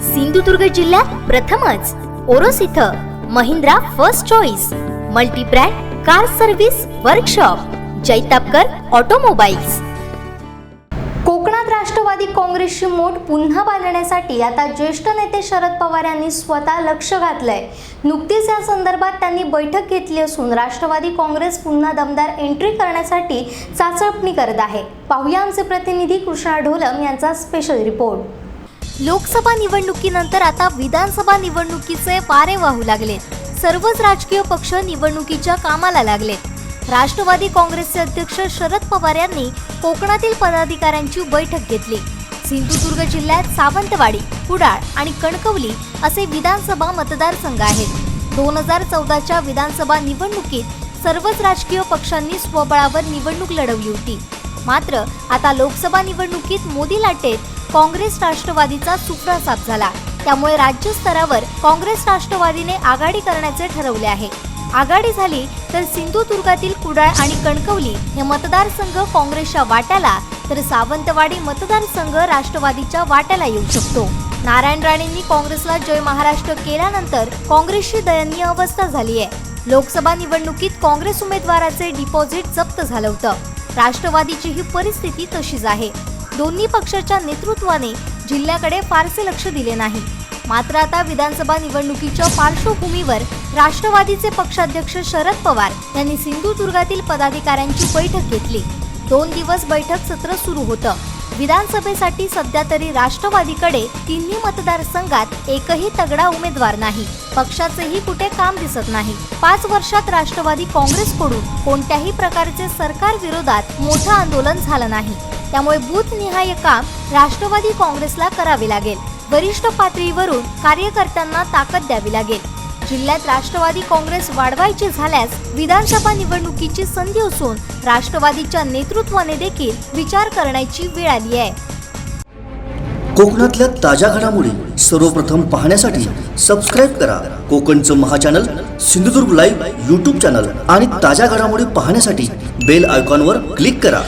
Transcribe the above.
सिंधुदुर्ग जिल्ह्यात प्रथमच ओरोस इथं Mahindra first choice multi brand car service workshop Jaitapkar automobiles. कोकणात राष्ट्रवादी काँग्रेसची मोठ पुन्हा बांधण्यासाठी आता ज्येष्ठ नेते शरद पवार यांनी स्वतः लक्ष घातलंय। नुकतीच या संदर्भात त्यांनी बैठक घेतली असून राष्ट्रवादी काँग्रेस पुन्हा दमदार एंट्री करण्यासाठी चाचपणी करत आहे। पाहूया आमचे प्रतिनिधी कृष्णा ढोलम यांचा स्पेशल रिपोर्ट। लोकसभा निवडणुकीनंतर आता विधानसभा निवडणुकीचे वारे वाहू लागले। सर्वच राजकीय पक्ष निवडणुकीच्या कामाला लागले। राष्ट्रवादी काँग्रेसचे अध्यक्ष शरद पवार यांनी कोकणातील पदाधिकाऱ्यांची बैठक घेतली। सिंधुदुर्ग जिल्ह्यात सावंतवाडी, कुडाळ आणि कणकवली असे विधानसभा मतदारसंघ आहेत। 2014च्या विधानसभा निवडणुकीत सर्वच राजकीय पक्षांनी स्वबळावर निवडणूक लढवली होती। मात्र आता लोकसभा निवडणुकीत मोदी लाटेत काँग्रेस राष्ट्रवादीचा सुफरा साफ झाला। त्यामुळे राज्य स्तरावर काँग्रेस राष्ट्रवादीने आघाडी करण्याचे ठरवले आहे। आघाडी झाली तर सिंधुदुर्गातील कुडाळ आणि कणकवली हे मतदारसंघ काँग्रेसच्या वाट्याला, तर सावंतवाडी मतदारसंघ राष्ट्रवादीच्या वाट्याला येऊ शकतो। नारायण राणेंनी काँग्रेसला जय महाराष्ट्र केल्यानंतर काँग्रेसची दयनीय अवस्था झाली आहे। लोकसभा निवडणुकीत काँग्रेस उमेदवाराचे डिपॉझिट जप्त झालं होतं। राष्ट्रवादीची ही परिस्थिती तशीच आहे। दोन्ही पक्षाच्या नेतृत्वाने जिल्ह्याकडे फारसे लक्ष दिले नाही। मात्र आता विधानसभा निवडणुकीच्या पार्श्वभूमीवर राष्ट्रवादीचे पक्षाध्यक्ष शरद पवार यांनी सिंधुदुर्गातील पदाधिकाऱ्यांची बैठक घेतली। 2 दिवस बैठक सत्र सुरू होतं। विधानसभेसाठी सध्या तरी राष्ट्रवादीकडे तिन्ही मतदारसंघात एकही तगडा उमेदवार नाही। पक्षाचेही कुठे काम दिसत नाही। 5 वर्षात राष्ट्रवादी काँग्रेसकडून कोणत्याही प्रकारचे सरकार विरोधात मोठं आंदोलन झालं नाही। त्यामुळे बूथनिहाय काम राष्ट्रवादी काँग्रेसला करावे लागेल। वरिष्ठ पातळीवरून कार्यकर्त्यांना ताकद द्यावी लागेल। जिल्ह्यात राष्ट्रवादी काँग्रेस वाढवायची झाल्यास विधानसभा निवडणुकीची संधी असून राष्ट्रवादीच्या नेतृत्वाने देखील विचार करण्याची वेळ आली आहे। कोकणातल्या ताज्या घडामोडी सर्वप्रथम पाहण्यासाठी सबस्क्राईब करा कोकणचं महाचॅनल सिंधुदुर्ग लाईव्ह YouTube चॅनल आणि ताज्या घडामोडी पाहण्यासाठी बेल आयकॉनवर क्लिक करा।